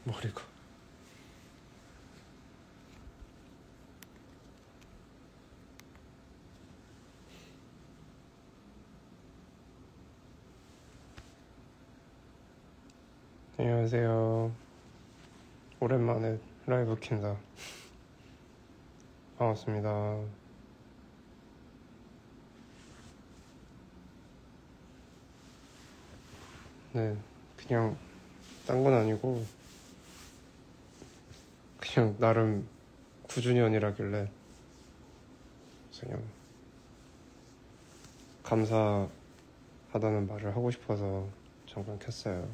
머리가. 안녕하세요. 오랜만에 라이브 킨다. 반갑습니다. 네, 그냥 딴 건 아니고 그냥 나름 9주년이라길래 그냥 감사하다는 말을 하고 싶어서 잠깐 켰어요.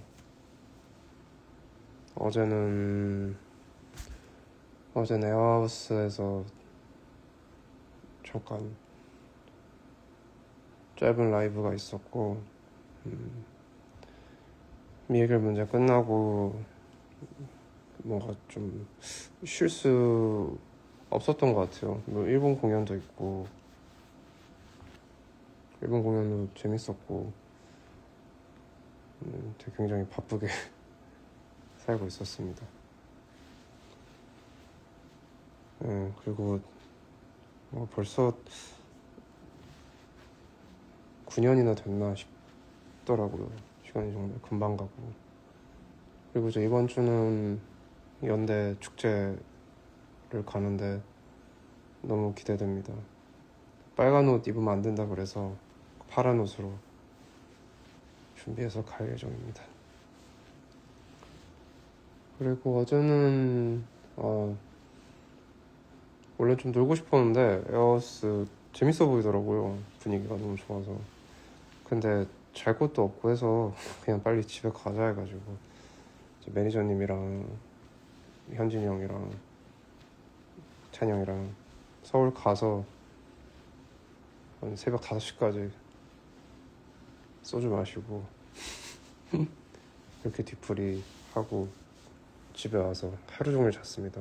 어제는 에어하우스에서 잠깐 짧은 라이브가 있었고, 미해결 문제 끝나고 뭔가 좀 쉴 수 없었던 것 같아요. 뭐 일본 공연도 있고, 일본 공연도 재밌었고, 되게 굉장히 바쁘게 살고 있었습니다. 그리고 벌써 9년이나 됐나 싶더라고요. 시간이 정말 금방 가고. 그리고 이제 이번 주는 연대 축제를 가는데 너무 기대됩니다. 빨간 옷 입으면 안 된다 그래서 파란 옷으로 준비해서 갈 예정입니다. 그리고 어제는 원래 좀 놀고 싶었는데 에어하우스 재밌어 보이더라고요. 분위기가 너무 좋아서. 근데 잘 곳도 없고 해서 그냥 빨리 집에 가자 해가지고 매니저님이랑 현진이 형이랑 찬이 형이랑 서울 가서 한 새벽 5시까지 소주 마시고 이렇게 뒤풀이 하고 집에 와서 하루 종일 잤습니다.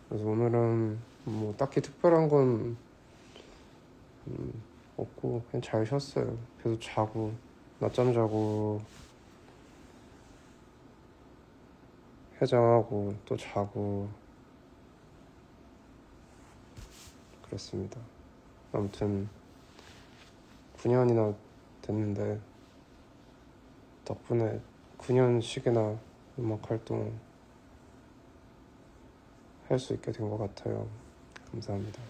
그래서 오늘은 뭐 딱히 특별한 건 없고 그냥 잘 쉬었어요. 계속 자고 낮잠 자고 해장하고 또 자고 그랬습니다. 아무튼 9년이나 됐는데 덕분에 9년씩이나 음악 활동 할 수 있게 된 것 같아요. 감사합니다.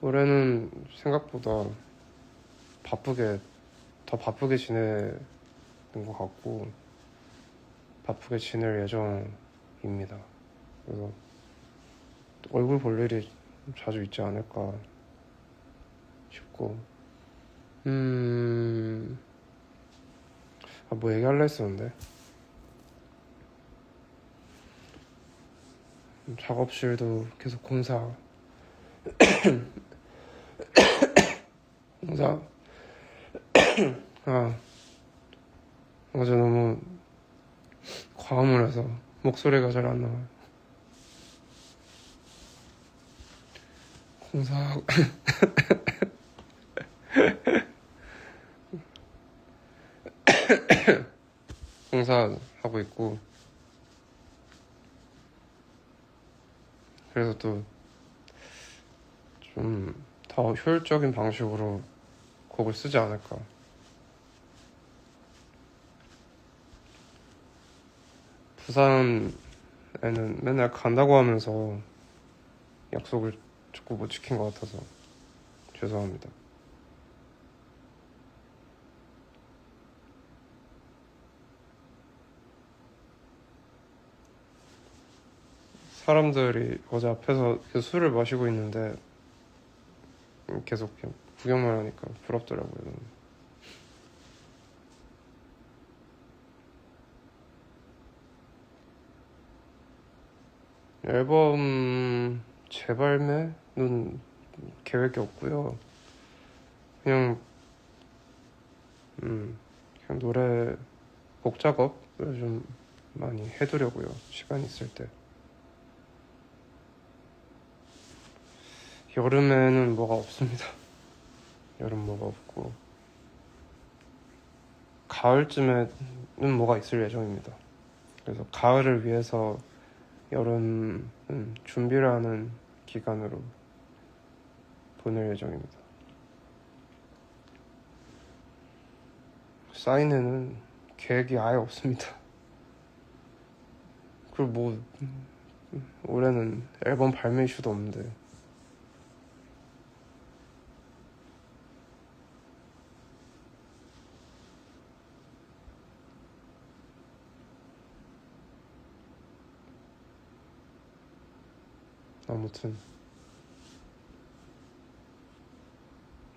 올해는 생각보다 더 바쁘게 지내는 것 같고 바쁘게 지낼 예정입니다. 그래서 얼굴 볼 일이 자주 있지 않을까 싶고 뭐 얘기할라 했었는데 작업실도 계속 공사 어제 너무 과음을 해서 목소리가 잘 안 나와요. 공사하고 있고 그래서 또 좀 더 효율적인 방식으로 곡을 쓰지 않을까. 부산에는 맨날 간다고 하면서 약속을 자꾸 못 지킨 것 같아서 죄송합니다. 사람들이 어제 앞에서 계속 술을 마시고 있는데 계속 그냥 구경만 하니까 부럽더라고요. 앨범 재발매는 계획이 없고요. 그냥 그냥 노래 곡 작업을 좀 많이 해두려고요. 시간 있을 때. 여름에는 뭐가 없습니다. 여름 뭐가 없고 가을쯤에는 뭐가 있을 예정입니다. 그래서 가을을 위해서 여름은 준비를 하는 기간으로 보낼 예정입니다. 사인회는 계획이 아예 없습니다. 그리고 뭐 올해는 앨범 발매 이슈도 없는데 아무튼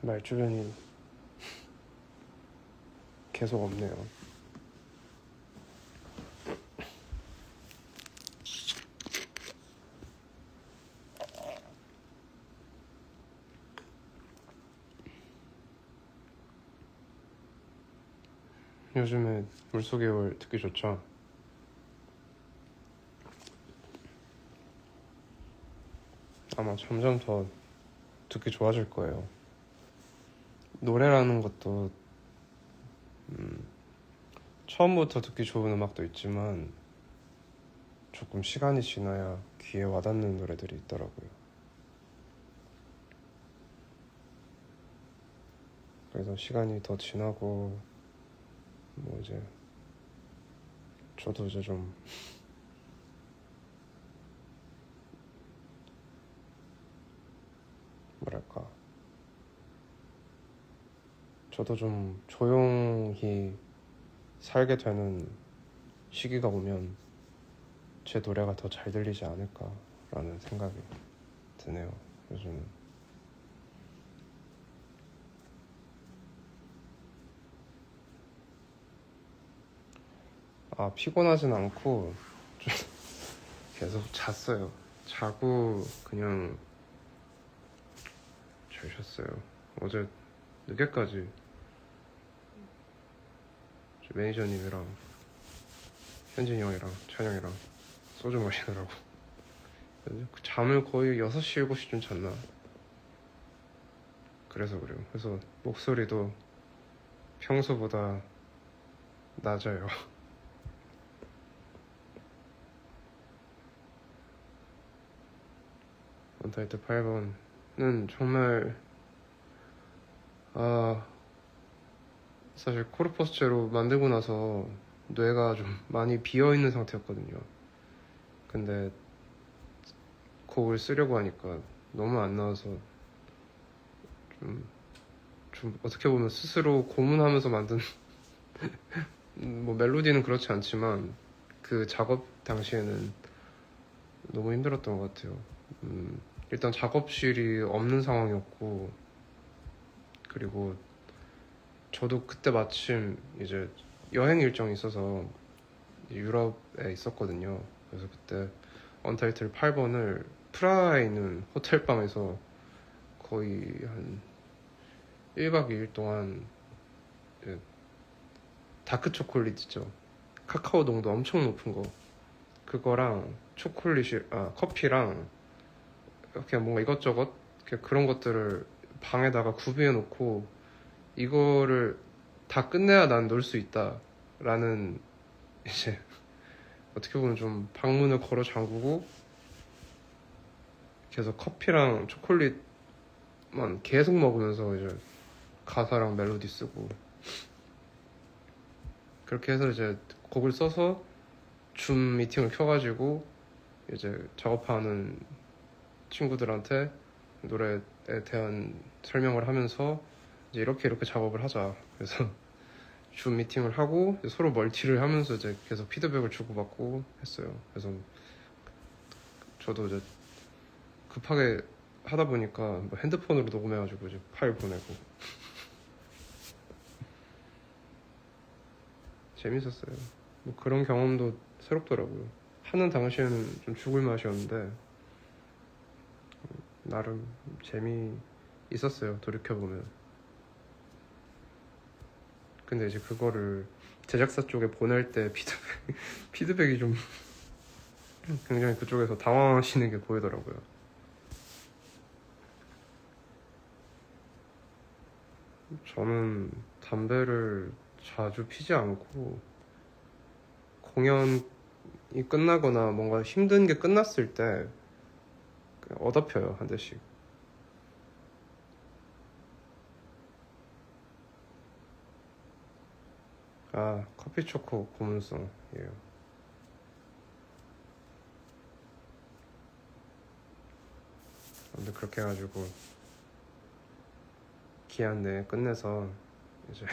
말주변이 계속 없네요. 요즘에 물속의 월 듣기 좋죠? 아마 점점 더 듣기 좋아질 거예요. 노래라는 것도 처음부터 듣기 좋은 음악도 있지만 조금 시간이 지나야 귀에 와닿는 노래들이 있더라고요. 그래서 시간이 더 지나고 뭐 이제 저도 이제 좀 뭐랄까 저도 좀 조용히 살게 되는 시기가 오면 제 노래가 더 잘 들리지 않을까라는 생각이 드네요. 요즘은. 피곤하진 않고 좀 계속 잤어요. 자고 그냥 잘 쉬었어요. 어제 늦게까지 매니저님이랑 현진이 형이랑 찬영이랑 소주 마시느라고 잠을 거의 6시, 7시쯤 잤나? 그래서 그래요. 그래서 목소리도 평소보다 낮아요. 언타이틀 8번은 정말 사실 코르포스체로 만들고 나서 뇌가 좀 많이 비어있는 상태였거든요. 근데 곡을 쓰려고 하니까 너무 안 나와서 좀 어떻게 보면 스스로 고문하면서 만든 뭐 멜로디는 그렇지 않지만 그 작업 당시에는 너무 힘들었던 것 같아요. 일단 작업실이 없는 상황이었고 그리고 저도 그때 마침 이제 여행 일정이 있어서 유럽에 있었거든요. 그래서 그때 언타이틀 8번을 프라하에 있는 호텔방에서 거의 한 1박 2일 동안 다크 초콜릿 있죠. 카카오 농도 엄청 높은 거 그거랑 커피랑 그냥 뭔가 이것저것 그런 것들을 방에다가 구비해 놓고 이거를 다 끝내야 난 놀 수 있다 라는 이제 어떻게 보면 좀 방문을 걸어 잠그고 계속 커피랑 초콜릿만 계속 먹으면서 이제 가사랑 멜로디 쓰고 그렇게 해서 이제 곡을 써서 줌 미팅을 켜가지고 이제 작업하는 친구들한테 노래에 대한 설명을 하면서 이제 이렇게 작업을 하자. 그래서 줌 미팅을 하고 서로 멀티를 하면서 이제 계속 피드백을 주고받고 했어요. 그래서 저도 이제 급하게 하다 보니까 뭐 핸드폰으로 녹음해가지고 이제 파일 보내고 재밌었어요. 뭐 그런 경험도 새롭더라고요. 하는 당시에는 좀 죽을 맛이었는데 나름 재미 있었어요. 돌이켜보면. 근데 이제 그거를 제작사 쪽에 보낼 때 피드백이 좀 굉장히 그쪽에서 당황하시는 게 보이더라고요. 저는 담배를 자주 피지 않고 공연이 끝나거나 뭔가 힘든 게 끝났을 때 그냥 얻어 펴요, 한 대씩. 아, 커피 초코 고문성이에요. 근데 그렇게 해가지고 기한 내에 끝내서 이제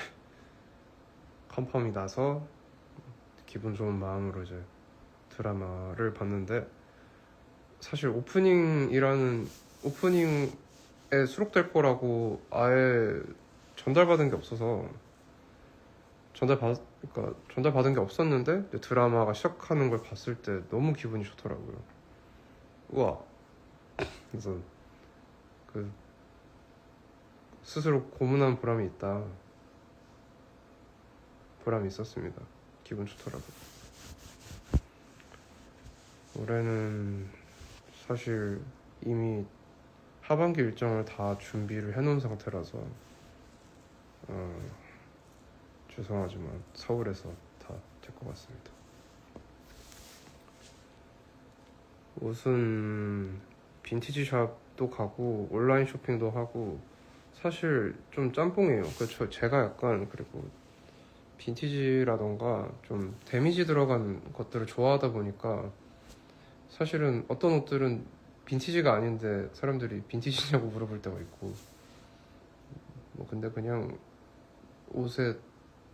컨펌이 나서 기분 좋은 마음으로 이제 드라마를 봤는데, 사실 오프닝에 수록될 거라고 아예 전달받은 게 없어서 전달받은 게 없었는데 이제 드라마가 시작하는 걸 봤을 때 너무 기분이 좋더라고요. 우와. 그래서 그 스스로 고문한 보람이 있다. 보람이 있었습니다. 기분 좋더라고요. 올해는 사실 이미 하반기 일정을 다 준비를 해놓은 상태라서 죄송하지만 서울에서 다 될 것 같습니다. 옷은 빈티지 샵도 가고 온라인 쇼핑도 하고, 사실 좀 짬뽕이에요. 그렇죠. 제가 약간 그리고 빈티지라던가 좀 데미지 들어간 것들을 좋아하다 보니까 사실은 어떤 옷들은 빈티지가 아닌데 사람들이 빈티지냐고 물어볼 때가 있고, 뭐 근데 그냥 옷에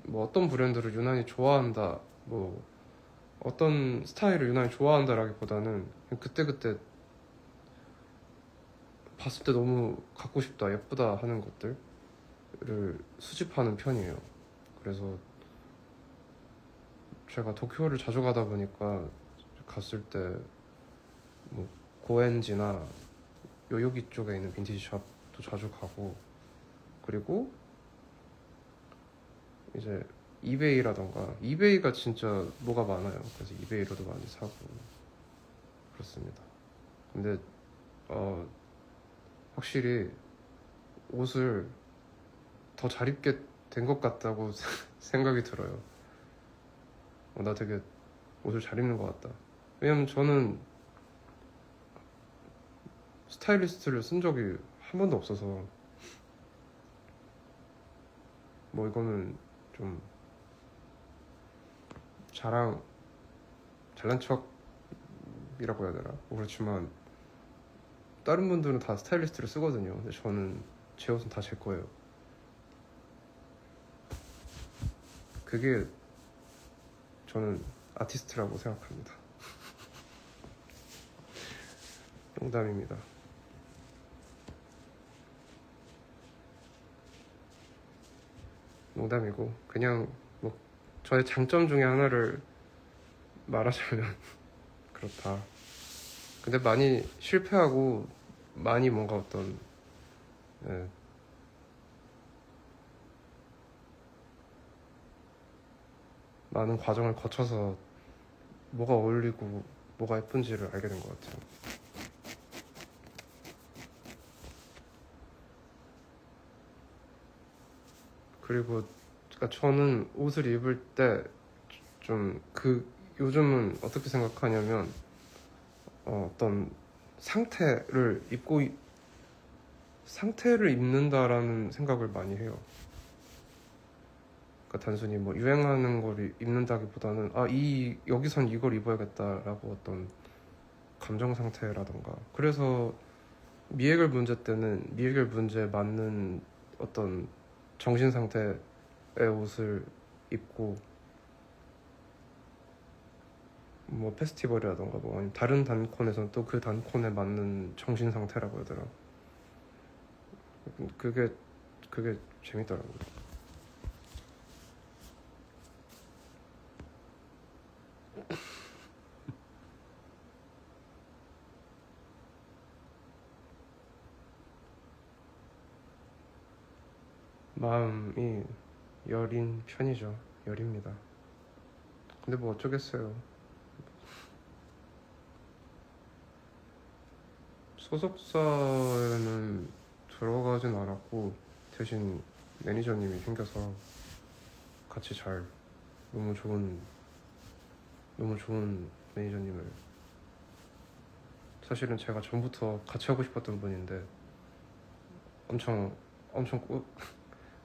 뭐 어떤 브랜드를 유난히 좋아한다, 뭐 어떤 스타일을 유난히 좋아한다라기보다는 그냥 그때그때 봤을 때 너무 갖고 싶다, 예쁘다 하는 것들을 수집하는 편이에요. 그래서 제가 도쿄를 자주 가다 보니까 갔을 때 뭐 고엔지나 요요기 쪽에 있는 빈티지 샵도 자주 가고, 그리고 이제 이베이가 진짜 뭐가 많아요. 그래서 이베이로도 많이 사고 그렇습니다. 근데 확실히 옷을 더 잘 입게 된 것 같다고 생각이 들어요. 나 되게 옷을 잘 입는 것 같다. 왜냐면 저는 스타일리스트를 쓴 적이 한 번도 없어서, 뭐 이거는 좀 잘난 척이라고 해야 되나? 뭐 그렇지만 다른 분들은 다 스타일리스트를 쓰거든요. 근데 저는 제 옷은 다 제 거예요. 그게 저는 아티스트라고 생각합니다. 농담입니다. 농담이고, 그냥 뭐 저의 장점 중에 하나를 말하자면 그렇다. 근데 많이 실패하고 많이 뭔가 어떤 예, 많은 과정을 거쳐서 뭐가 어울리고 뭐가 예쁜지를 알게 된 것 같아요. 그리고 그러니까 저는 옷을 입을 때 좀 요즘은 어떻게 생각하냐면 어떤 상태를 입는다라는 생각을 많이 해요. 그러니까 단순히 뭐 유행하는 걸 입는다기보다는 여기선 이걸 입어야겠다라고 어떤 감정 상태라던가, 그래서 미해결 문제 때는 미해결 문제에 맞는 어떤 정신 상태의 옷을 입고, 뭐 페스티벌이라던가 뭐 아니면 다른 단콘에서는 또 그 단콘에 맞는 정신 상태라고 해야 되나. 그게 재밌더라고요. 마음이 여린 편이죠. 여립니다. 근데 뭐 어쩌겠어요. 소속사에는 들어가진 않았고 대신 매니저님이 생겨서 같이 잘 너무 좋은 매니저님을, 사실은 제가 전부터 같이 하고 싶었던 분인데 엄청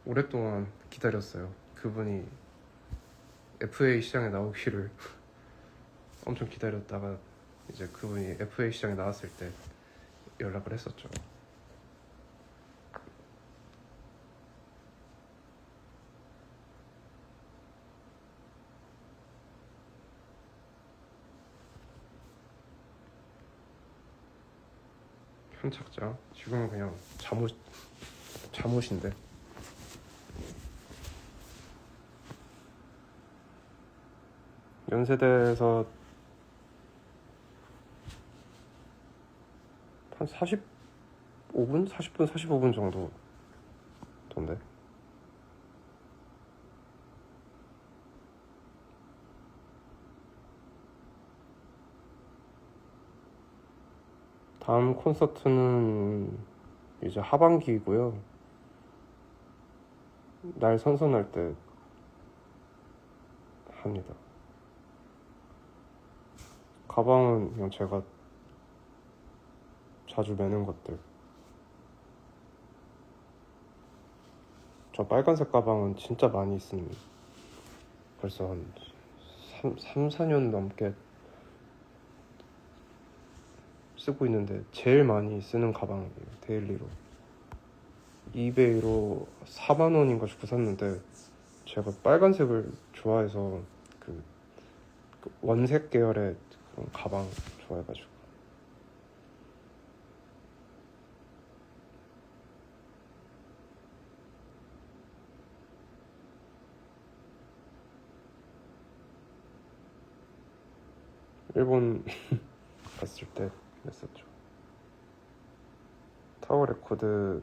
오랫동안 기다렸어요. 그분이 FA 시장에 나오기를 엄청 기다렸다가 이제 그분이 FA 시장에 나왔을 때 연락을 했었죠. 현착자, 지금은 그냥 잠옷인데. 연세대에서 한 45분? 40분, 45분 정도 던데. 다음 콘서트는 이제 하반기이고요. 날 선선할 때 합니다. 가방은 그냥 제가 자주 매는 것들. 저 빨간색 가방은 진짜 많이 있습니다. 벌써 한 4년 넘게 쓰고 있는데 제일 많이 쓰는 가방이에요. 데일리로 이베이로 4만 원인가 주고 샀는데, 제가 빨간색을 좋아해서 그 원색 계열의 그런 가방 좋아해가지고. 일본 갔을 때 했었죠. 타워 레코드에서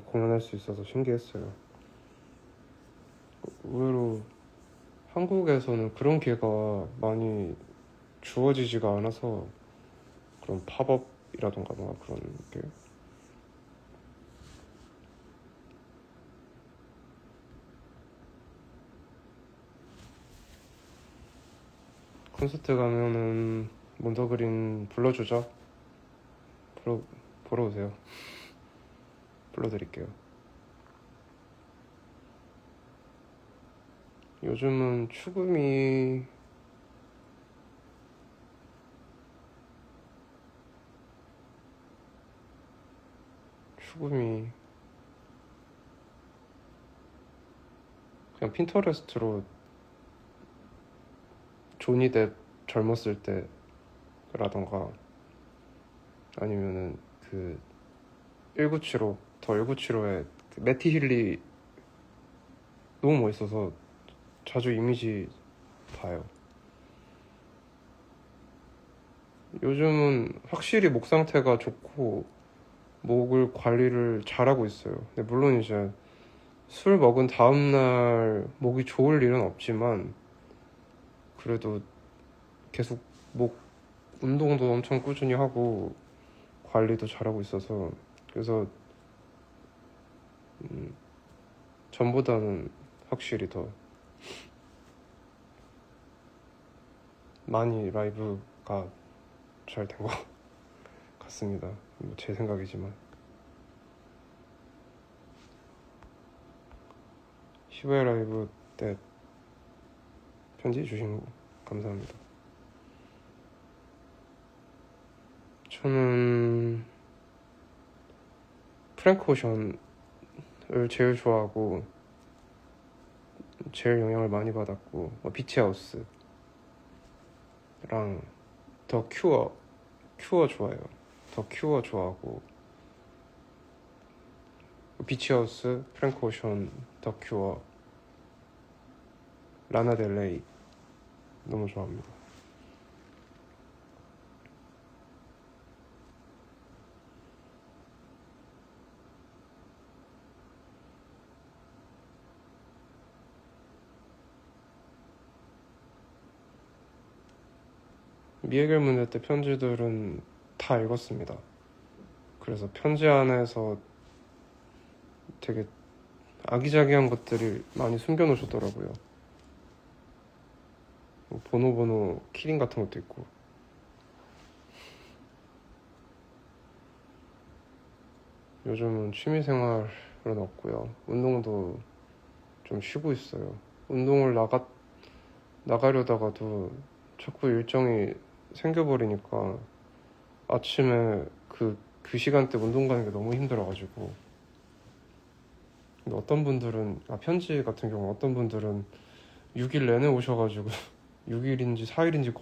공연할 수 있어서 신기했어요. 의외로 한국에서는 그런 기회가 많이 주어지지가 않아서, 그런 팝업이라던가 뭔가 그런 게. 콘서트 가면은 몬더그린 불러주죠. 보러 오세요. 불러드릴게요. 요즘은 추구미 그냥 핀터레스트로 조니 뎁 젊었을 때라던가, 아니면은 그 1975, 더 1975의 그 매티 힐리 너무 멋있어서 자주 이미지 봐요. 요즘은 확실히 목 상태가 좋고 목을 관리를 잘하고 있어요. 근데 물론 이제 술 먹은 다음날 목이 좋을 일은 없지만, 그래도 계속 목 운동도 엄청 꾸준히 하고 관리도 잘하고 있어서, 그래서 전보다는 확실히 더 많이 라이브가 잘 된 것 같습니다. 제 생각이지만. 15회 라이브 때 편지 주신 거 감사합니다. 저는 프랭크 오션을 제일 좋아하고 제일 영향을 많이 받았고, 비치하우스랑 더 큐어 좋아해요. 더 큐어 좋아하고, 비치하우스, 프랭크 오션, 더 큐어, 라나델레이 너무 좋아합니다. 미해결 문제 때 편지들은 다 읽었습니다. 그래서 편지 안에서 되게 아기자기한 것들이 많이 숨겨놓으셨더라고요. 뭐 번호 키링 같은 것도 있고. 요즘은 취미생활은 없고요. 운동도 좀 쉬고 있어요. 운동을 나가려다가도 자꾸 일정이 생겨버리니까 아침에 그 시간대 운동 가는 게 너무 힘들어가지고. 근데 어떤 분들은, 편지 같은 경우 어떤 분들은 6일 내내 오셔가지고 6일인지 4일인지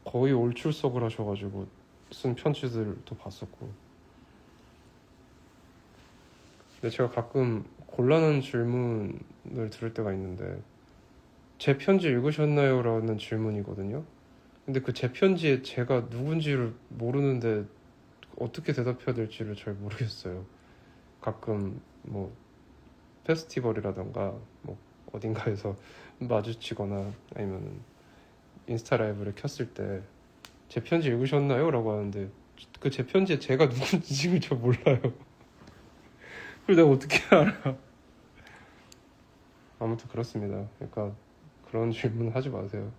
거의 올 출석을 하셔가지고 쓴 편지들도 봤었고. 근데 제가 가끔 곤란한 질문을 들을 때가 있는데, 제 편지 읽으셨나요? 라는 질문이거든요. 근데 그 제 편지에 제가 누군지를 모르는데 어떻게 대답해야 될지를 잘 모르겠어요. 가끔 뭐 페스티벌이라던가 뭐 어딘가에서 마주치거나 아니면 인스타 라이브를 켰을 때 제 편지 읽으셨나요? 라고 하는데 그 제 편지에 제가 누군지 지금 잘 몰라요. 그걸 내가 어떻게 알아? 아무튼 그렇습니다. 그러니까 그런 질문 하지 마세요.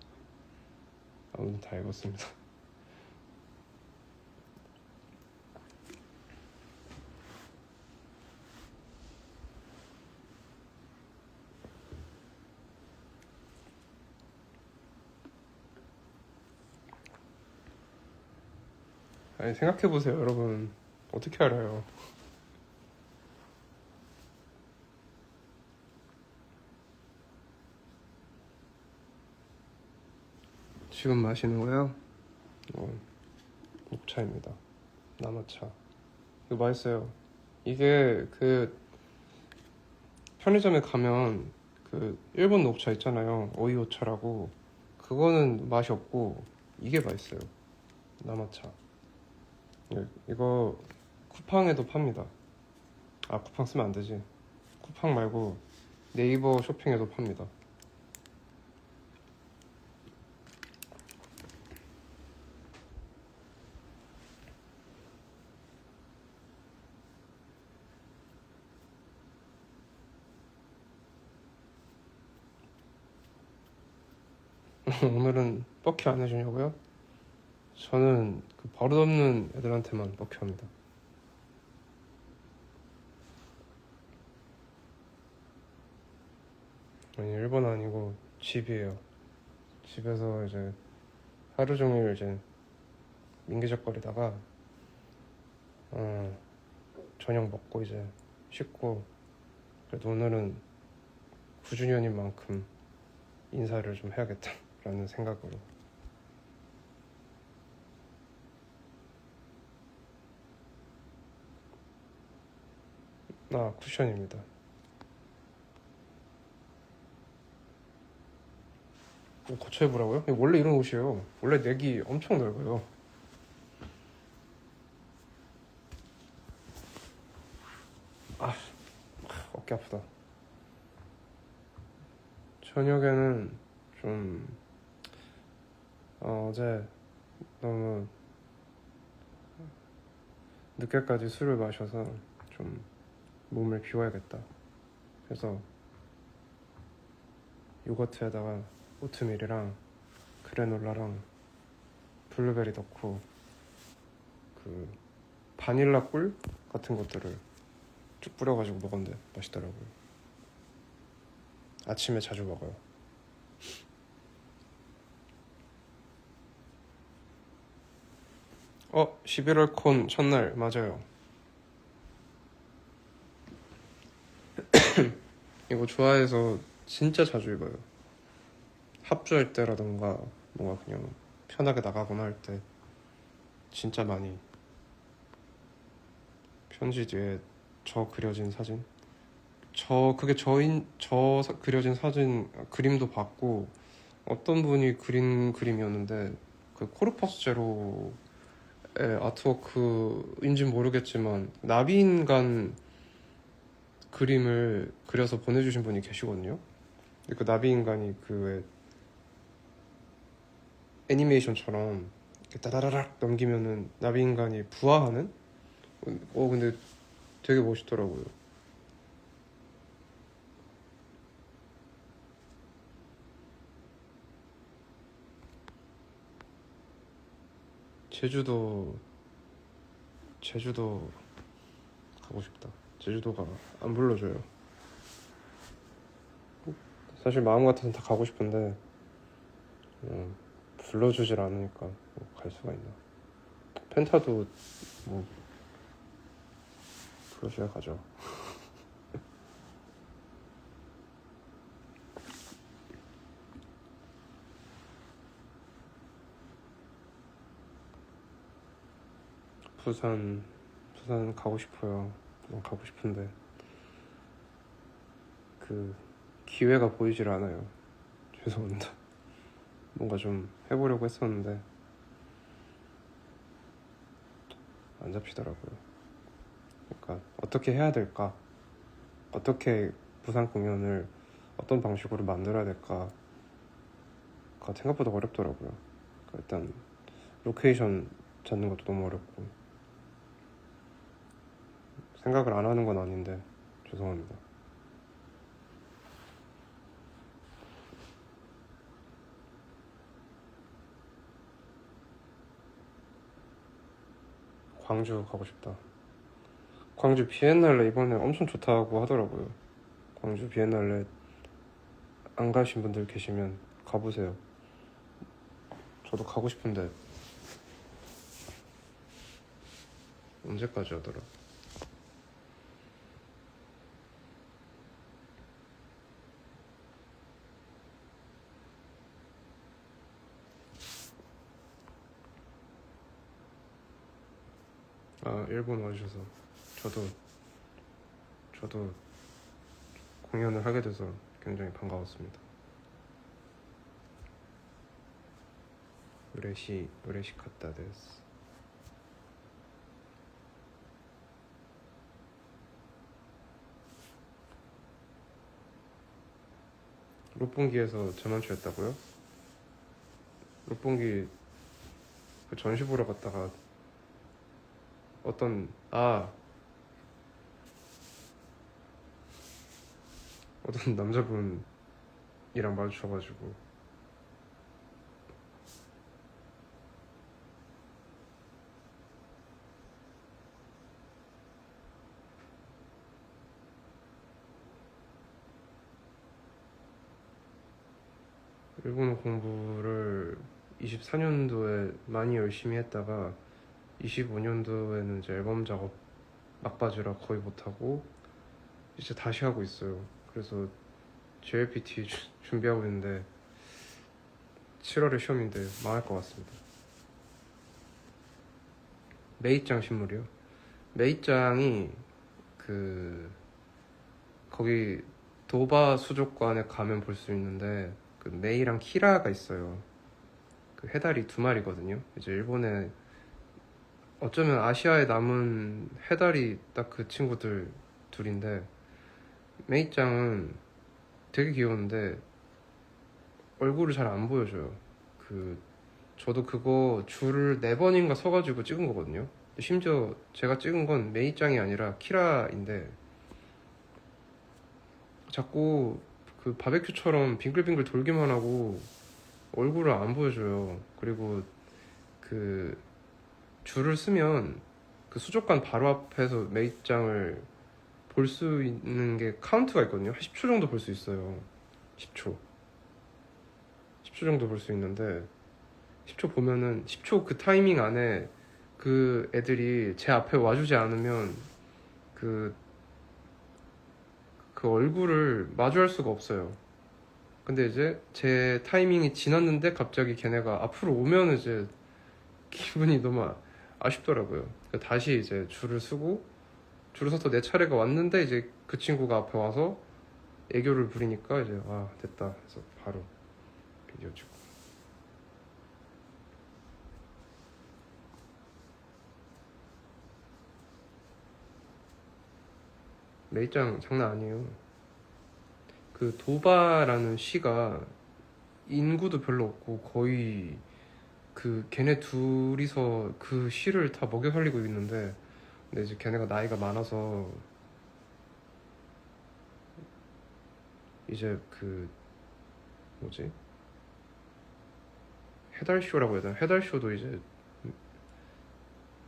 아무튼 다 읽었습니다. 아니, 생각해보세요, 여러분. 어떻게 알아요? 지금 마시는 거요? 녹차입니다. 남아차. 이거 맛있어요. 이게 그 편의점에 가면 그 일본 녹차 있잖아요. 오이오차라고. 그거는 맛이 없고 이게 맛있어요. 남아차. 이거 쿠팡에도 팝니다. 쿠팡 쓰면 안 되지. 쿠팡 말고 네이버 쇼핑에도 팝니다. 오늘은 뻑큐 안 해주냐고요? 저는 그 버릇없는 애들한테만 뻑큐 합니다. 아니, 일본 아니고 집이에요. 집에서 이제 하루 종일 이제 민기적거리다가 저녁 먹고 이제 씻고, 그래도 오늘은 9주년인 만큼 인사를 좀 해야겠다라는 생각으로. 쿠션입니다. 고쳐 입으라고요? 원래 이런 옷이에요. 원래 넥이 엄청 넓어요. 어깨 아프다. 저녁에는 좀 어제 너무 늦게까지 술을 마셔서 좀 몸을 비워야겠다. 그래서 요거트에다가 오트밀이랑 그래놀라랑 블루베리 넣고 그 바닐라 꿀 같은 것들을 쭉 뿌려가지고 먹었는데 맛있더라고요. 아침에 자주 먹어요. 11월 콘 첫날 맞아요. 이거 좋아해서 진짜 자주 읽어요. 합주할 때라던가 뭔가 그냥 편하게 나가거나 할 때 진짜 많이. 편지 뒤에 저 그려진 사진, 그게 저 그려진 사진 그림도 봤고, 어떤 분이 그린 그림이었는데 그 코르퍼스 제로의 아트워크인진 모르겠지만 나비인간 그림을 그려서 보내주신 분이 계시거든요. 근데 그 나비인간이 그 애니메이션처럼 이렇게 따다다락 넘기면은 나비 인간이 부화하는. 근데 되게 멋있더라고요. 제주도 가고 싶다. 제주도가 안 불러줘요. 사실 마음 같아서는 다 가고 싶은데 불러주질 않으니까 뭐갈 수가 있나. 펜타도 뭐 불러줘야 가죠. 부산 가고 싶어요. 가고 싶은데 그 기회가 보이질 않아요. 죄송합니다. 뭔가 좀 해보려고 했었는데 안 잡히더라고요. 그러니까 어떻게 해야 될까? 어떻게 부산 공연을 어떤 방식으로 만들어야 될까가 생각보다 어렵더라고요. 그러니까 일단 로케이션 잡는 것도 너무 어렵고, 생각을 안 하는 건 아닌데 죄송합니다. 광주 가고 싶다. 광주 비엔날레 이번에 엄청 좋다고 하더라고요. 광주 비엔날레 안 가신 분들 계시면 가보세요. 저도 가고 싶은데 언제까지 하더라. 일본 와주셔서 저도 공연을 하게 돼서 굉장히 반가웠습니다. 우레시카타 데스. 롯본기에서 저만추했다고요? 롯본기 그 전시 보러 갔다가 어떤 남자분이랑 마주쳐가지고 일본어 공부를 24년도에 많이 열심히 했다가 25년도에는 이제 앨범 작업 막바지라 거의 못하고 이제 다시 하고 있어요. 그래서 JLPT 준비하고 있는데 7월에 시험인데 망할 것 같습니다. 메이짱 신물이요? 메이짱이 거기 도바 수족관에 가면 볼 수 있는데 그 메이랑 키라가 있어요. 그 해달이 두 마리거든요. 이제 일본에 어쩌면 아시아에 남은 해달이 딱 그 친구들 둘인데, 메이짱은 되게 귀여운데 얼굴을 잘 안 보여줘요. 저도 그거 줄을 4번인가 서가지고 찍은 거거든요. 심지어 제가 찍은 건 메이짱이 아니라 키라인데 자꾸 그 바베큐처럼 빙글빙글 돌기만 하고 얼굴을 안 보여줘요. 그리고 그 줄을 쓰면 그 수족관 바로 앞에서 메이짱을 볼 수 있는 게 카운트가 있거든요. 한 10초 정도 볼 수 있어요. 10초 정도 볼 수 있는데 10초 보면은 10초 그 타이밍 안에 그 애들이 제 앞에 와주지 않으면 그 얼굴을 마주할 수가 없어요. 근데 이제 제 타이밍이 지났는데 갑자기 걔네가 앞으로 오면 이제 기분이 너무 아쉽더라고요. 다시 이제 줄을 서서 내 차례가 왔는데 이제 그 친구가 앞에 와서 애교를 부리니까 이제 됐다 해서 바로 비디오 찍고. 메이짱 장난 아니에요. 그 도바라는 시가 인구도 별로 없고 거의 그 걔네 둘이서 그 시를 다 먹여 살리고 있는데, 근데 이제 걔네가 나이가 많아서 이제 그 뭐지, 해달쇼라고 해야 되나, 해달쇼도 이제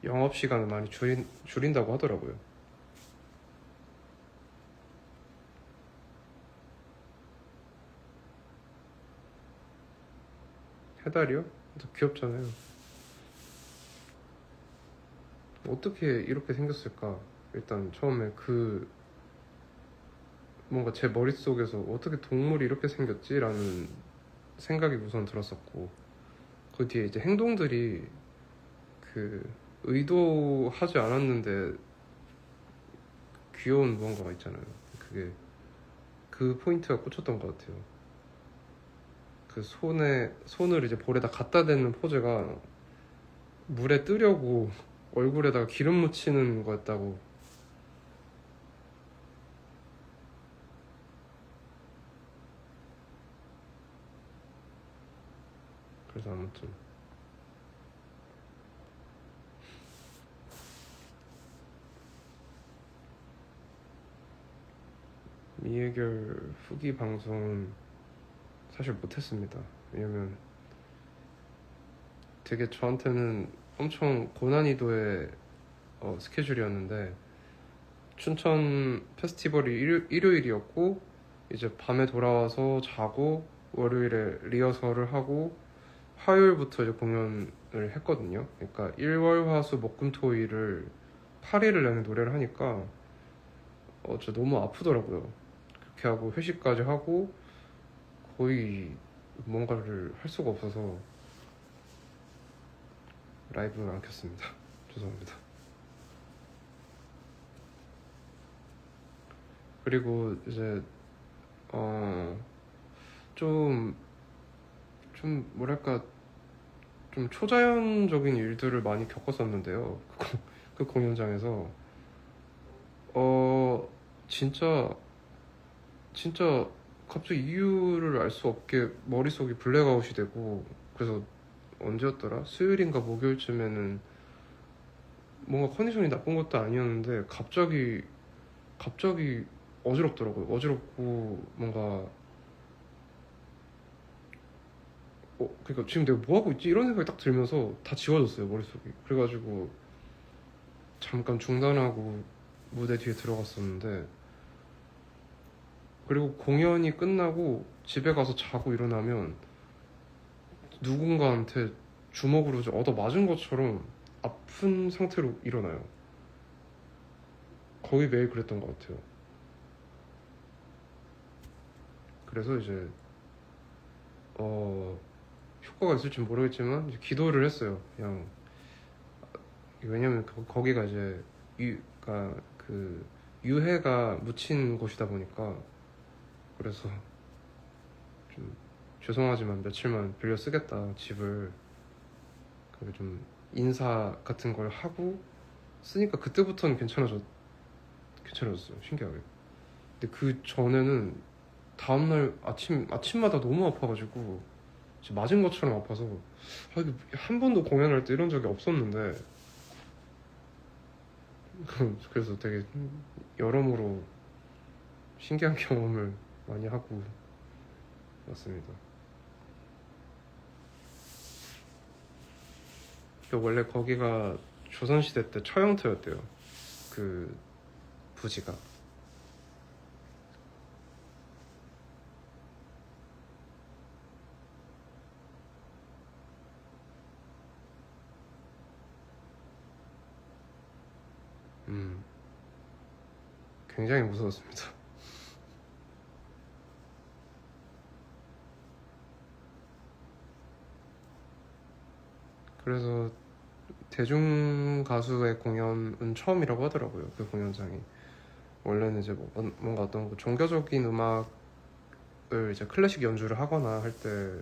영업 시간을 많이 줄인다고 하더라고요. 해달이요? 귀엽잖아요. 어떻게 이렇게 생겼을까? 일단 처음에 그 뭔가 제 머릿속에서 어떻게 동물이 이렇게 생겼지라는 생각이 우선 들었었고, 그 뒤에 이제 행동들이 그 의도하지 않았는데 귀여운 무언가가 있잖아요. 그게 그 포인트가 꽂혔던 것 같아요. 그 손을 이제 볼에다 갖다 대는 포즈가 물에 뜨려고 얼굴에다가 기름 묻히는 거였다고. 그래서 아무튼 미해결 후기 방송은 사실 못했습니다. 왜냐면 되게 저한테는 엄청 고난이도의 스케줄이었는데, 춘천 페스티벌이 일요일이었고 이제 밤에 돌아와서 자고 월요일에 리허설을 하고 화요일부터 이제 공연을 했거든요. 그러니까 일월화수목금토일을 8일을 내내 노래를 하니까 진짜 너무 아프더라고요. 그렇게 하고 회식까지 하고 거의 뭔가를 할 수가 없어서 라이브는 안 켰습니다. 죄송합니다. 그리고 이제 어, 좀, 뭐랄까, 좀 초자연적인 일들을 많이 겪었었는데요. 그 공연장에서 어 진짜 진짜 갑자기 이유를 알 수 없게 머릿속이 블랙아웃이 되고, 그래서 언제였더라? 수요일인가 목요일쯤에는 뭔가 컨디션이 나쁜 것도 아니었는데 갑자기 어지럽더라고요. 어지럽고 뭔가 그러니까 지금 내가 뭐 하고 있지? 이런 생각이 딱 들면서 다 지워졌어요, 머릿속이. 그래가지고 잠깐 중단하고 무대 뒤에 들어갔었는데, 그리고 공연이 끝나고 집에 가서 자고 일어나면 누군가한테 주먹으로 얻어 맞은 것처럼 아픈 상태로 일어나요. 거의 매일 그랬던 것 같아요. 그래서 이제 어 효과가 있을지 모르겠지만 이제 기도를 했어요. 그냥 왜냐면 거기가 이제 그러니까 그 유해가 묻힌 곳이다 보니까. 그래서 좀 죄송하지만 며칠만 빌려 쓰겠다 집을. 그리고 좀 인사 같은 걸 하고 쓰니까 그때부터는 괜찮아졌어요, 신기하게. 근데 그 전에는 다음날 아침마다 너무 아파가지고 진짜 맞은 것처럼 아파서, 이게 한 번도 공연할 때 이런 적이 없었는데 그래서 되게 여러모로 신기한 경험을 많이 하고 왔습니다. 원래 거기가 조선시대 때 처형터였대요, 그 부지가. 음, 굉장히 무서웠습니다. 그래서 대중 가수의 공연은 처음이라고 하더라고요, 그 공연장이. 원래는 이제 뭔가 어떤 그 종교적인 음악을 이제 클래식 연주를 하거나 할 때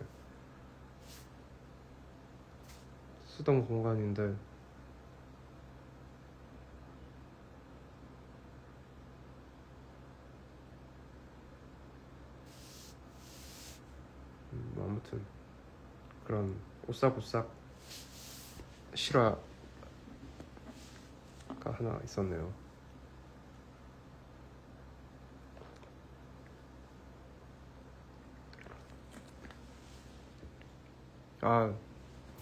쓰던 공간인데, 아무튼 그런 오싹오싹 실화가 하나 있었네요. 아,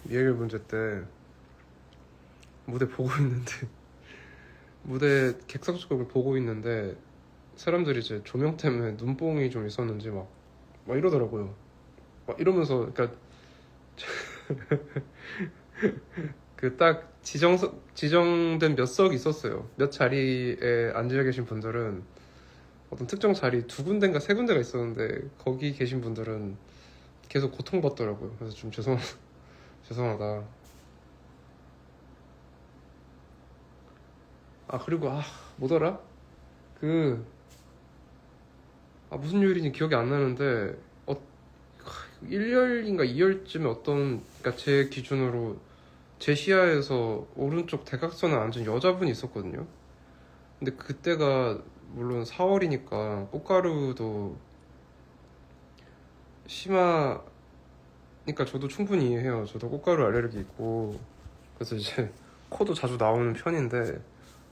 미해결 문제 때 무대 보고 있는데 무대 객석 쪽을 보고 있는데 사람들이 이제 조명 때문에 눈뽕이 좀 있었는지 막 이러더라고요. 막 이러면서 그러니까 그 딱 지정된 몇 석이 있었어요. 몇 자리에 앉아 계신 분들은 어떤 특정 자리 두 군데인가 세 군데가 있었는데 거기 계신 분들은 계속 고통받더라고요. 그래서 좀 죄송하다. 아, 그리고 뭐더라? 그 무슨 요일인지 기억이 안 나는데 1열인가 2열쯤에 그러니까 제 기준으로 제 시야에서 오른쪽 대각선에 앉은 여자분이 있었거든요. 근데 그때가 물론 4월이니까 꽃가루도 심하니까 저도 충분히 이해해요. 저도 꽃가루 알레르기 있고 그래서 이제 코도 자주 나오는 편인데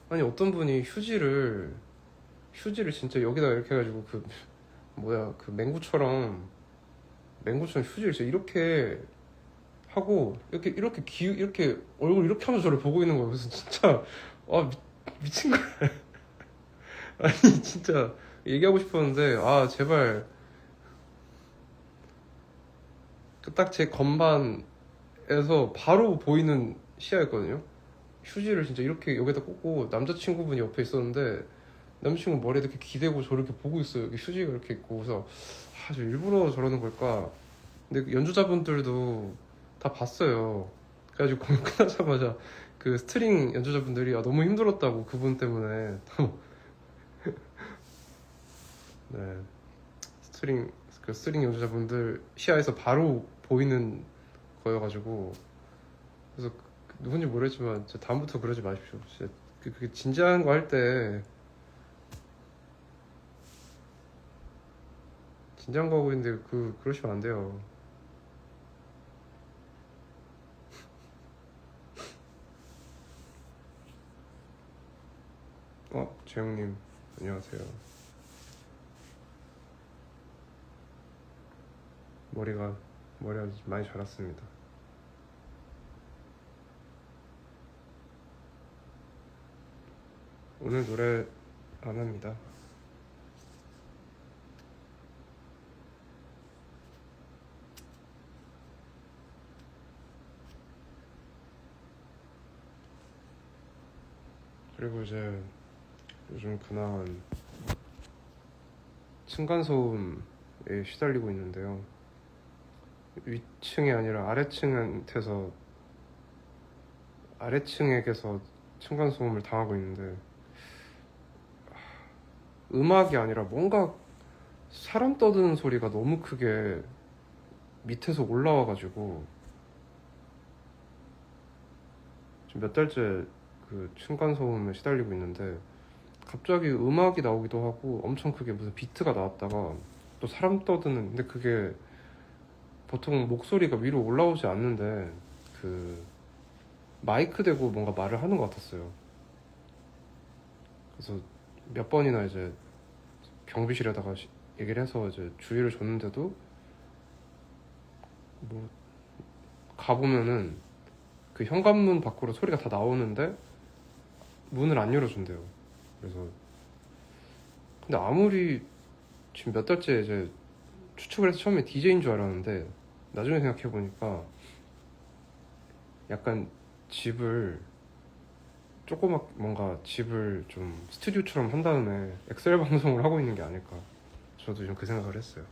아니 어떤 분이 휴지를 진짜 여기다 이렇게 해가지고 그 맹구처럼 휴지를 진짜 이렇게 하고 이렇게 얼굴 이렇게 하면서 저를 보고 있는 거예요. 그래서 진짜 미친 거야. 아니 진짜 얘기하고 싶었는데 제발 딱 제 건반에서 바로 보이는 시야였거든요. 휴지를 진짜 이렇게 여기다 꽂고 남자친구분이 옆에 있었는데 남자친구 머리에 이렇게 기대고 저를 이렇게 보고 있어요. 여기 휴지가 이렇게 있고 그래서 저 일부러 저러는 걸까? 근데 그 연주자분들도 다 봤어요. 그래가지고 공연 끝나자마자 그 스트링 연주자분들이 너무 힘들었다고 그분 때문에 네, 스트링 연주자분들 시야에서 바로 보이는 거여가지고 그래서 누군지 모르겠지만 진짜 다음부터 그러지 마십시오. 진짜 그게 진지한 거 할 때 진지한 거 하고 있는데 그러시면 안 돼요. 재영님 안녕하세요. 머리가 많이 자랐습니다. 오늘 노래 안 합니다. 그리고 이제 요즘 근황은 층간소음에 시달리고 있는데요. 위층이 아니라 아래층에게서 층간소음을 당하고 있는데 음악이 아니라 뭔가 사람 떠드는 소리가 너무 크게 밑에서 올라와가지고 지금 몇 달째 그 층간소음에 시달리고 있는데 갑자기 음악이 나오기도 하고 엄청 크게 무슨 비트가 나왔다가 또 사람 떠드는 근데 그게 보통 목소리가 위로 올라오지 않는데 그 마이크 대고 뭔가 말을 하는 것 같았어요. 그래서 몇 번이나 이제 경비실에다가 얘기를 해서 이제 주의를 줬는데도 뭐 가보면은 그 현관문 밖으로 소리가 다 나오는데 문을 안 열어준대요. 그래서 근데 아무리 지금 몇 달째 이제 추측을 해서 처음에 DJ인 줄 알았는데 나중에 생각해보니까 약간 뭔가 집을 좀 스튜디오처럼 한 다음에 엑셀 방송을 하고 있는 게 아닐까. 저도 좀 그 생각을 했어요.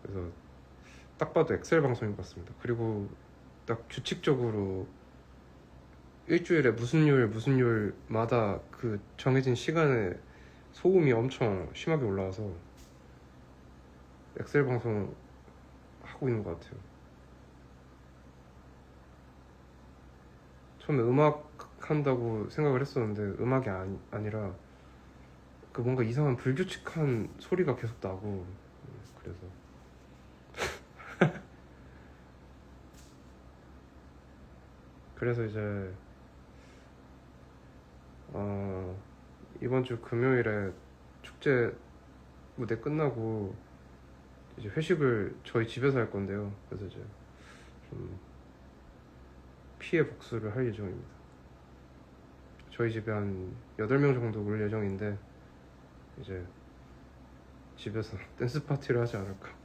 그래서 딱 봐도 엑셀 방송인 것 같습니다. 그리고 딱 규칙적으로 일주일에 무슨 요일마다 그 정해진 시간에 소음이 엄청 심하게 올라와서 엑셀 방송 하고 있는 것 같아요. 처음에 음악 한다고 생각을 했었는데 음악이 아니라 그 뭔가 이상한 불규칙한 소리가 계속 나고 그래서 그래서 이제 이번 주 금요일에 축제 무대 끝나고 이제 회식을 저희 집에서 할 건데요. 그래서 이제 좀 피해 복수를 할 예정입니다. 저희 집에 한 8명 정도 올 예정인데 이제 집에서 댄스 파티를 하지 않을까.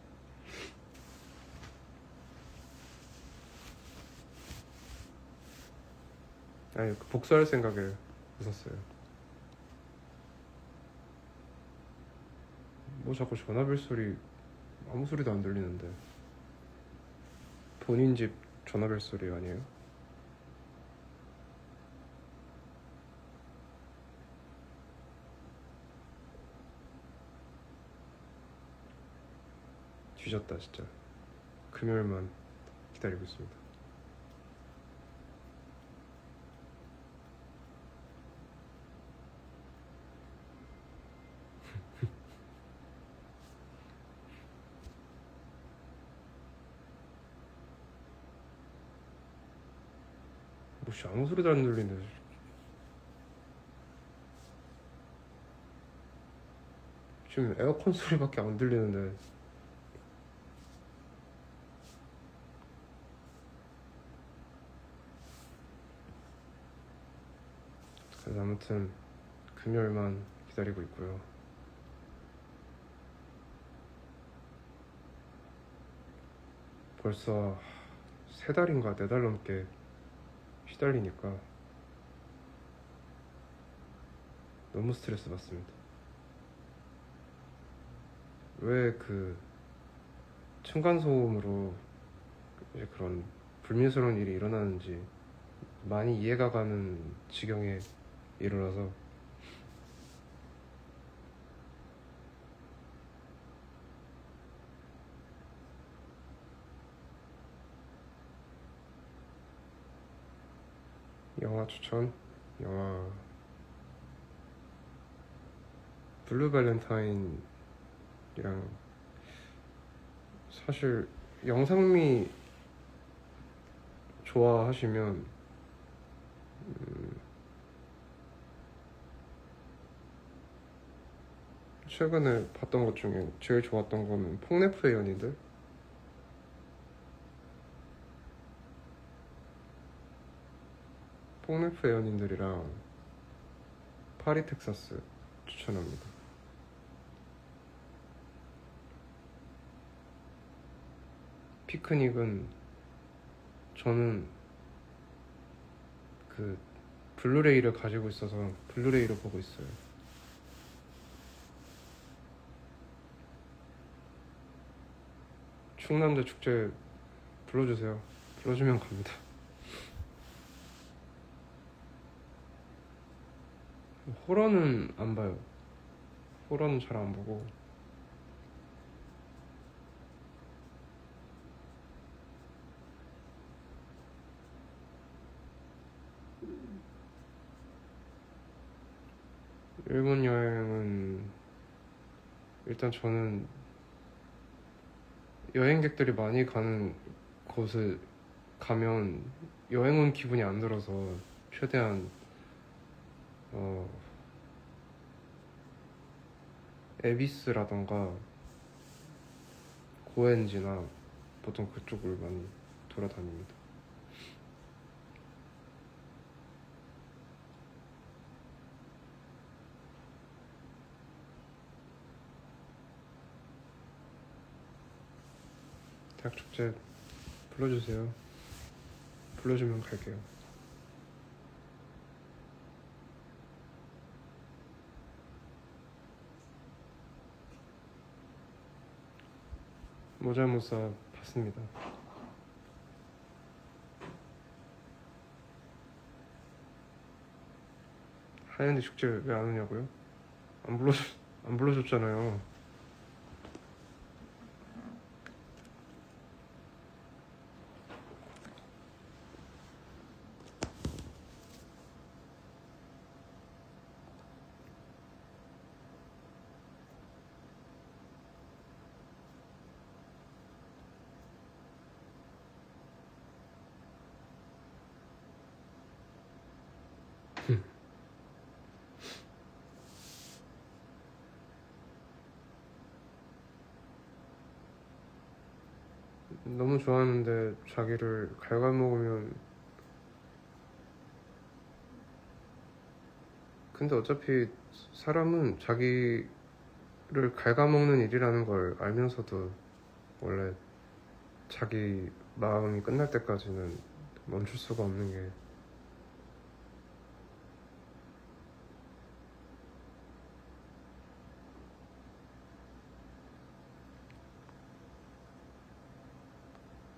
아니, 복수할 생각에 웃었어요. 뭐 자꾸 전화벨 소리, 아무 소리도 안 들리는데. 본인 집 전화벨 소리 아니에요? 뒤졌다 진짜. 금요일만 기다리고 있습니다. 뭐씨, 아무 소리도 안 들리는데. 지금 에어컨 소리밖에 안 들리는데. 그래서 아무튼 금요일만 기다리고 있고요. 벌써 3달인가 4달 넘게 시달리니까 너무 스트레스 받습니다. 왜 그 층간소음으로 이제 그런 불미스러운 일이 일어나는지 많이 이해가 가는 지경에 이르러서 영화 추천? 영화 블루 발렌타인이랑, 사실 영상미 좋아하시면 최근에 봤던 것 중에 제일 좋았던 거는 폭네프의 연인들. 폭네프의 연인들이랑 파리 텍사스 추천합니다. 피크닉은 저는 그 블루레이를 가지고 있어서 블루레이로 보고 있어요. 충남대 축제 불러주세요. 불러주면 갑니다. 호러는 안 봐요. 호러는 잘 안 보고. 일본 여행은 일단 저는 여행객들이 많이 가는 곳에 가면 여행 온 기분이 안 들어서 최대한 에비스라던가 고엔지나 보통 그쪽을 많이 돌아다닙니다. 대학 축제 불러주세요. 불러주면 갈게요. 모자무사 봤습니다. 하얀디 축제 왜 안 오냐고요? 안 불러줬잖아요. 너무 좋아하는데 자기를 갉아먹으면, 근데 어차피 사람은 자기를 갉아먹는 일이라는 걸 알면서도 원래 자기 마음이 끝날 때까지는 멈출 수가 없는 게,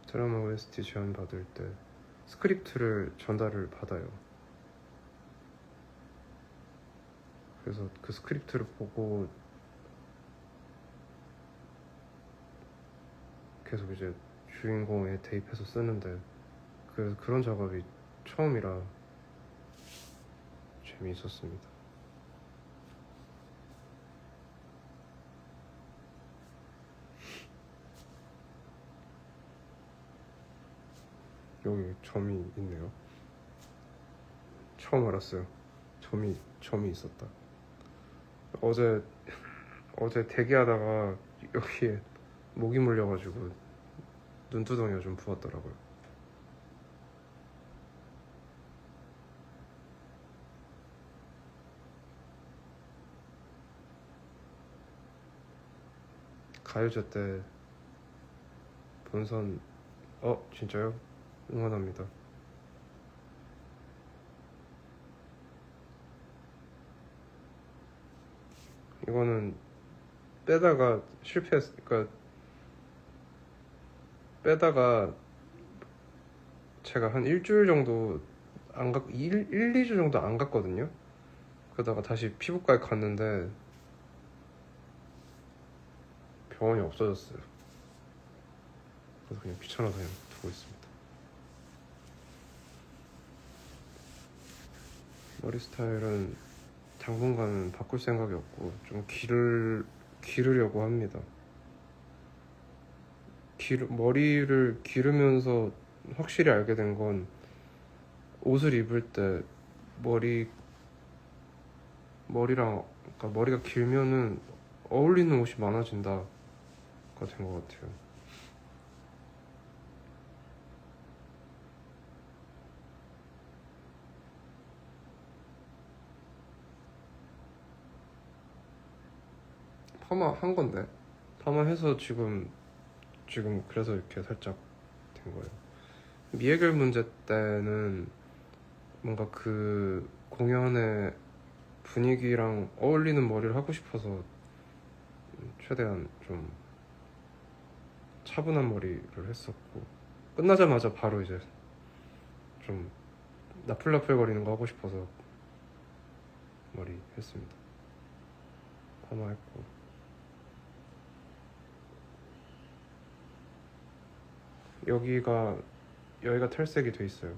드라마 OST 제안 받을 때 스크립트를 전달을 받아요. 그래서 그 스크립트를 보고 계속 이제 주인공에 대입해서 쓰는데, 그런 작업이 처음이라 재미있었습니다. 여기 점이 있네요. 처음 알았어요. 점이 있었다. 어제 대기하다가 여기에 모기 물려가지고 눈두덩이가 좀 부었더라고요. 가요제 때 본선, 진짜요? 응원합니다. 이거는 빼다가 그러니까 빼다가 제가 한 일주일 정도 안 갔, 2주 정도 안 갔거든요. 그러다가 다시 피부과에 갔는데 병원이 없어졌어요. 그래서 그냥 귀찮아서 그냥 두고 있습니다. 머리 스타일은 당분간은 바꿀 생각이 없고 좀 기르려고 합니다. 머리를 기르면서 확실히 알게 된 건, 옷을 입을 때 머리랑, 그러니까 머리가 길면은 어울리는 옷이 많아진다가 된 것 같아요. 파마 한 건데, 파마 해서 지금 그래서 이렇게 살짝 된 거예요. 미해결 문제 때는 뭔가 그 공연의 분위기랑 어울리는 머리를 하고 싶어서 최대한 좀 차분한 머리를 했었고, 끝나자마자 바로 이제 좀 나풀나풀거리는 거 하고 싶어서 머리 했습니다. 파마했고, 여기가 탈색이 돼 있어요.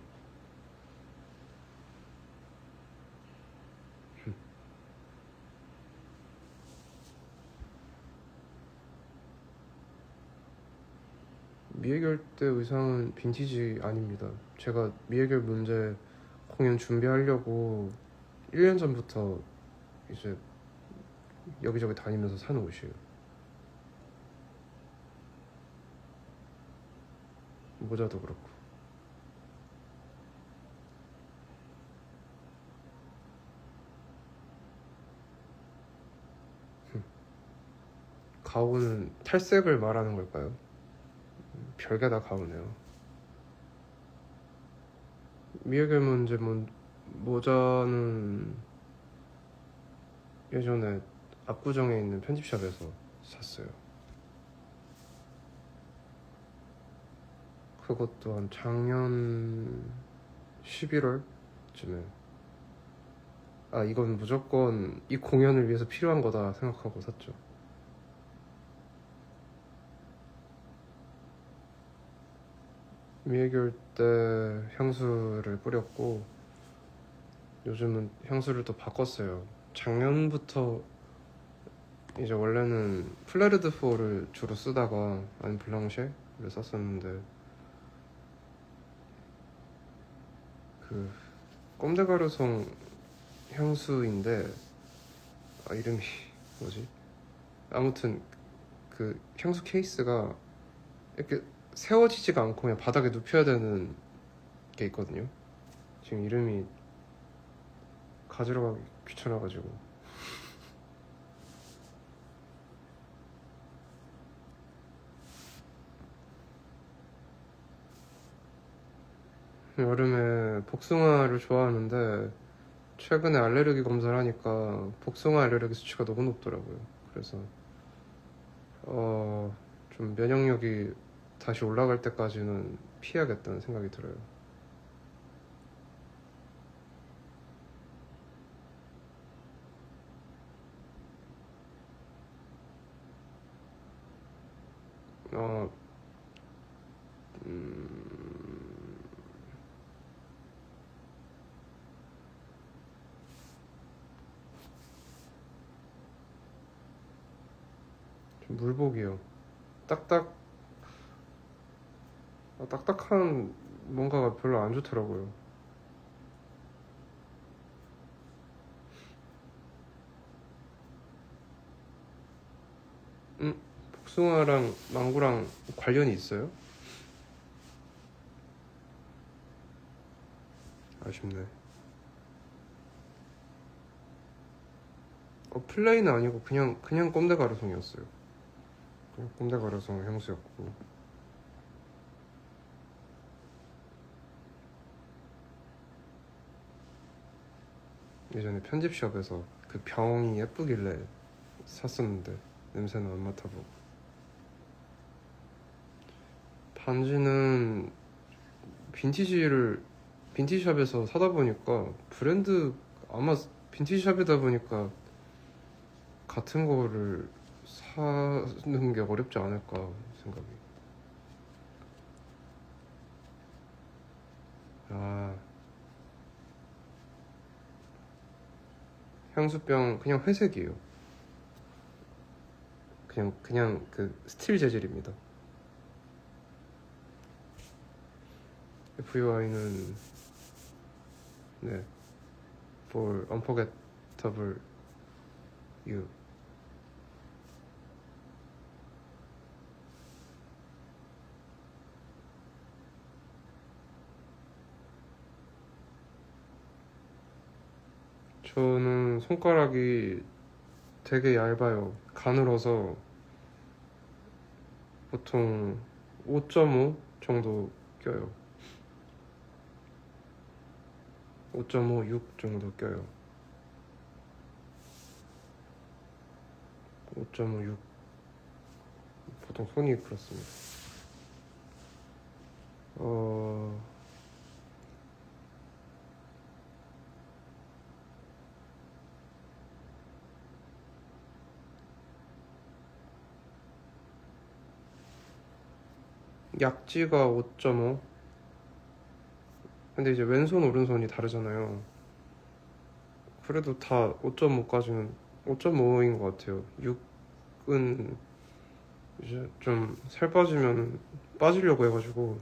미해결 때 의상은 빈티지 아닙니다. 제가 미해결 문제 공연 준비하려고 1년 전부터 이제 여기저기 다니면서 산 옷이에요. 모자도 그렇고. 가오는 탈색을 말하는 걸까요? 별게 다 가오네요. 미해결 문제 모자는 예전에 압구정에 있는 편집샵에서 샀어요. 그것도 한 작년 11월쯤에, 이건 무조건 이 공연을 위해서 필요한 거다 생각하고 샀죠. 미해결 때 향수를 뿌렸고, 요즘은 향수를 또 바꿨어요. 작년부터 이제 원래는 플레르드 포를 주로 쓰다가 안 블랑쉐를 썼었는데, 그 꼼데가르송 향수인데 이름이 뭐지? 아무튼 그 향수 케이스가 이렇게 세워지지가 않고 그냥 바닥에 눕혀야 되는 게 있거든요. 지금 이름이 가지러 가기 귀찮아가지고. 여름에 복숭아를 좋아하는데 최근에 알레르기 검사를 하니까 복숭아 알레르기 수치가 너무 높더라고요. 그래서 좀 면역력이 다시 올라갈 때까지는 피해야겠다는 생각이 들어요. 어, 좀 물복이요. 딱딱 딱딱한 뭔가가 별로 안 좋더라고요. 복숭아랑 망고랑 관련이 있어요? 아쉽네. 플레이는 아니고 그냥 꼼데 가루송이었어요. 그냥 꼼데 가루송 향수였고. 예전에 편집샵에서 그 병이 예쁘길래 샀었는데 냄새는 안 맡아보고. 반지는 빈티지샵에서 사다 보니까 브랜드 아마 빈티지샵이다 보니까 같은 거를 사는 게 어렵지 않을까 생각이. 아, 향수병 그냥 회색이에요. 그냥 그 스틸 재질입니다. FUI는 네, for unforgettable you. 저는 손가락이 되게 얇아요. 가늘어서 보통 5.5 정도 껴요. 5.5, 6 정도 껴요. 5.5, 6. 보통 손이 그렇습니다. 어, 약지가 5.5. 근데 이제 왼손, 오른손이 다르잖아요. 그래도 다 5.5까지는 5.5인 것 같아요. 6은 이제 좀 살 빠지면 빠지려고 해가지고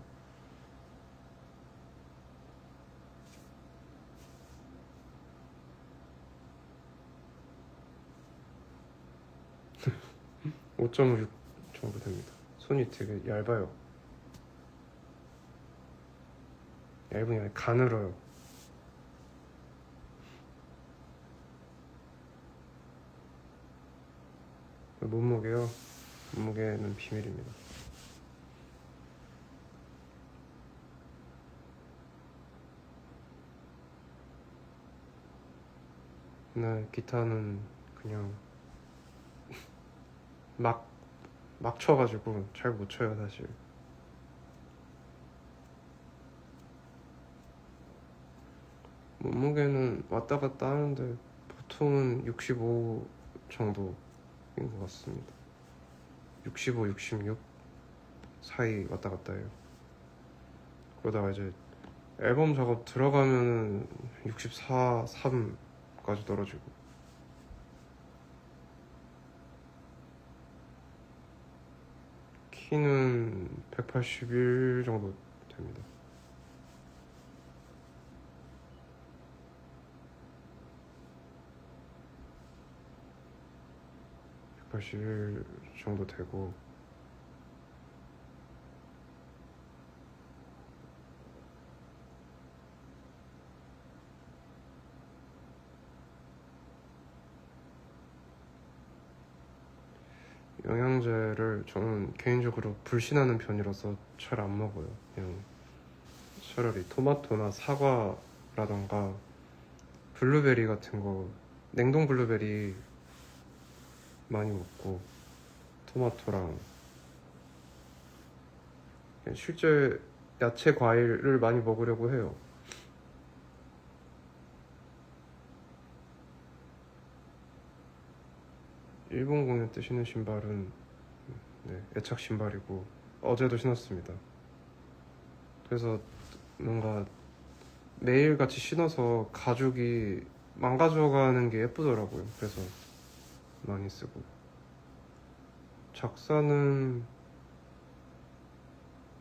5.6 정도 됩니다. 손이 되게 얇아요. 얇은 게 아니라 가늘어요. 몸무게요? 몸무게는 비밀입니다. 네, 기타는 그냥 막, 막 쳐가지고 잘 못 쳐요, 사실. 몸무게는 왔다 갔다 하는데 보통은 65 정도인 것 같습니다. 65, 66 사이 왔다 갔다 해요. 그러다가 이제 앨범 작업 들어가면은 64, 3까지 떨어지고. 키는 181 정도 됩니다. 181 정도 되고, 영양제를 저는 개인적으로 불신하는 편이라서 잘 안 먹어요. 그냥 차라리 토마토나 사과라던가 블루베리 같은 거, 냉동 블루베리 많이 먹고, 토마토랑 그냥 실제 야채 과일을 많이 먹으려고 해요. 일본 공연 때 신은 신발은 애착 신발이고 어제도 신었습니다. 그래서 뭔가 매일같이 신어서 가죽이 망가져가는 게 예쁘더라고요. 그래서 많이 쓰고, 작사는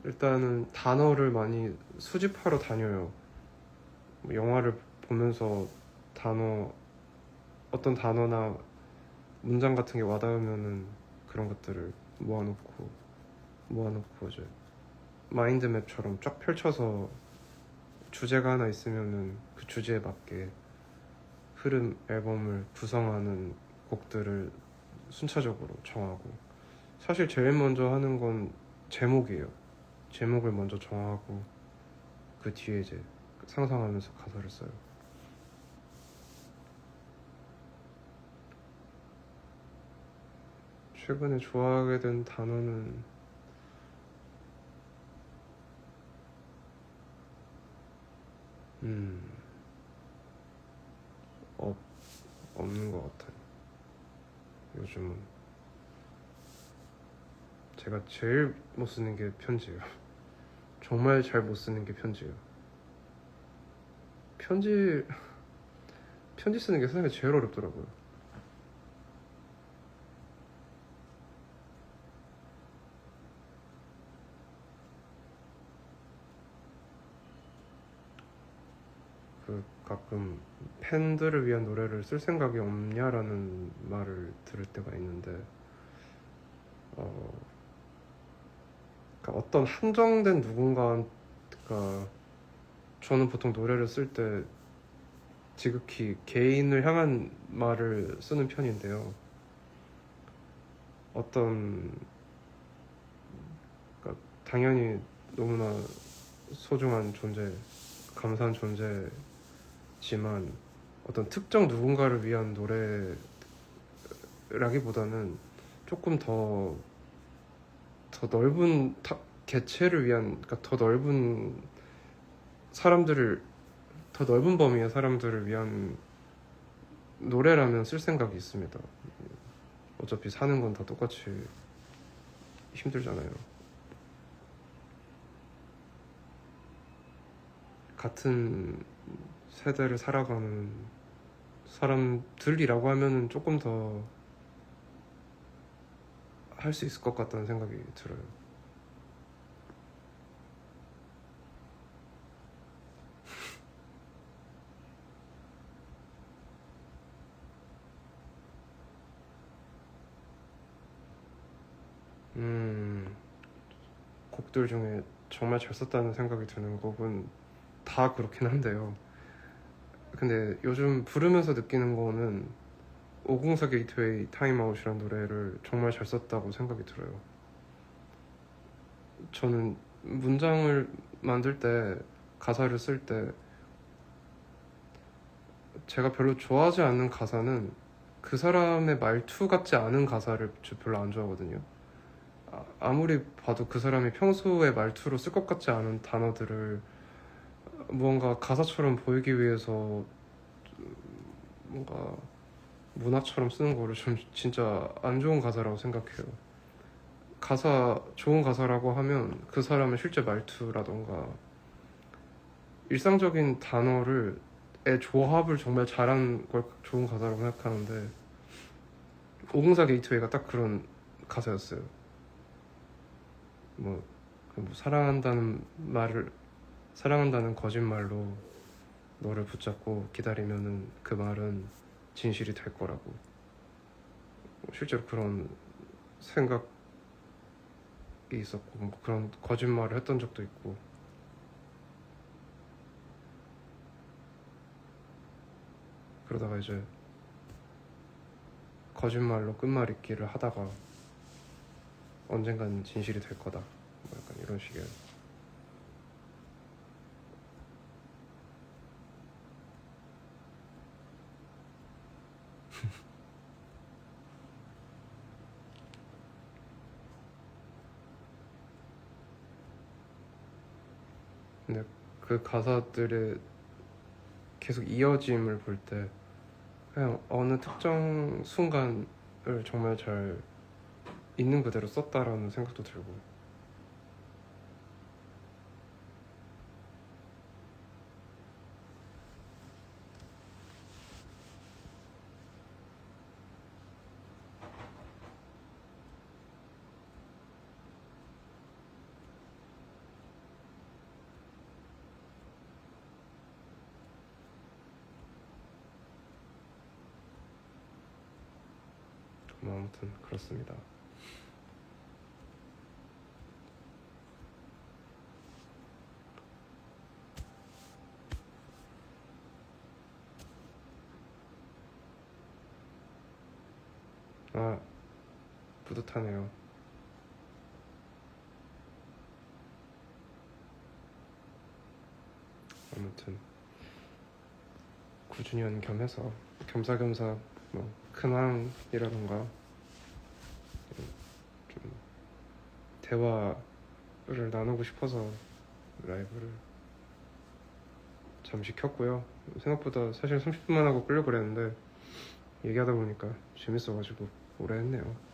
일단은 단어를 많이 수집하러 다녀요. 영화를 보면서 어떤 단어나 문장 같은 게 와닿으면은 그런 것들을 모아놓고 이제 마인드맵처럼 쫙 펼쳐서 주제가 하나 있으면은 그 주제에 맞게 흐름 앨범을 구성하는 곡들을 순차적으로 정하고, 사실 제일 먼저 하는 건 제목이에요. 제목을 먼저 정하고 그 뒤에 이제 상상하면서 가사를 써요. 최근에 좋아하게 된 단어는 없는 것 같아요. 요즘은 제가 제일 못 쓰는 게 편지예요. 정말 잘 못 쓰는 게 편지예요. 편지 쓰는 게 세상에 제일 어렵더라고요. 가끔 팬들을 위한 노래를 쓸 생각이 없냐라는 말을 들을 때가 있는데, 그러니까 어떤 한정된 누군가가, 저는 보통 노래를 쓸 때 지극히 개인을 향한 말을 쓰는 편인데요. 그러니까 당연히 너무나 소중한 존재, 감사한 존재지만, 어떤 특정 누군가를 위한 노래라기보다는 조금 더 넓은 개체를 위한, 그러니까 더 넓은 범위의 사람들을 위한 노래라면 쓸 생각이 있습니다. 어차피 사는 건 다 똑같이 힘들잖아요. 같은 세대를 살아가는 사람들이라고 하면은 조금 더 할 수 있을 것 같다는 생각이 들어요. 곡들 중에 정말 잘 썼다는 생각이 드는 곡은 다 그렇긴 한데요. 근데 요즘 부르면서 느끼는 거는 504 게이트웨이 타임아웃이라는 노래를 정말 잘 썼다고 생각이 들어요. 저는 문장을 만들 때, 가사를 쓸 때 제가 별로 좋아하지 않는 가사는 그 사람의 말투 같지 않은 가사를 별로 안 좋아하거든요. 아무리 봐도 그 사람이 평소에 말투로 쓸 것 같지 않은 단어들을 무언가 가사처럼 보이기 위해서 뭔가 문학처럼 쓰는 거를 좀 진짜 안 좋은 가사라고 생각해요. 좋은 가사라고 하면 그 사람의 실제 말투라던가 일상적인 단어의 조합을 정말 잘한 걸 좋은 가사라고 생각하는데, 504 게이트웨이가 딱 그런 가사였어요. 뭐 사랑한다는 거짓말로 너를 붙잡고 기다리면은 그 말은 진실이 될 거라고. 실제로 그런 생각이 있었고 뭐 그런 거짓말을 했던 적도 있고 그러다가 이제 거짓말로 끝말잇기를 하다가 언젠간 진실이 될 거다 뭐 약간 이런 식의 근데 그 가사들의 계속 이어짐을 볼 때 그냥 어느 특정 순간을 정말 잘 있는 그대로 썼다라는 생각도 들고 뭐 아무튼 그렇습니다. 아 뿌듯하네요. 아무튼 9주년 겸해서 겸사겸사 뭐 근황이라던가 좀 대화를 나누고 싶어서 라이브를 잠시 켰고요. 생각보다 사실 30분만 하고 끄려고 그랬는데 얘기하다 보니까 재밌어가지고 오래 했네요.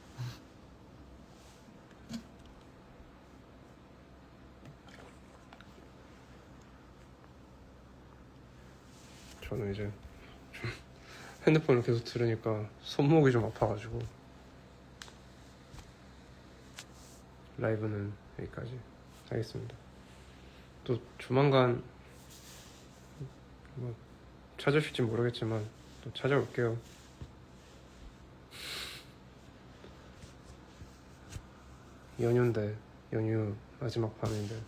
저는 이제 좀 핸드폰을 계속 들으니까 손목이 좀 아파가지고 라이브는 여기까지 하겠습니다. 또 조만간 뭐 찾으실지 모르겠지만 또 찾아올게요. 연휴인데 연휴 마지막 밤인데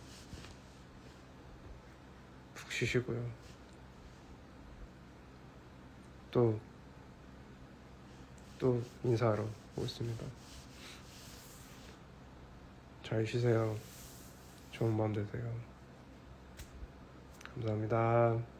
푹 쉬시고요. 또 인사하러 오겠습니다. 잘 쉬세요. 좋은 밤 되세요. 감사합니다.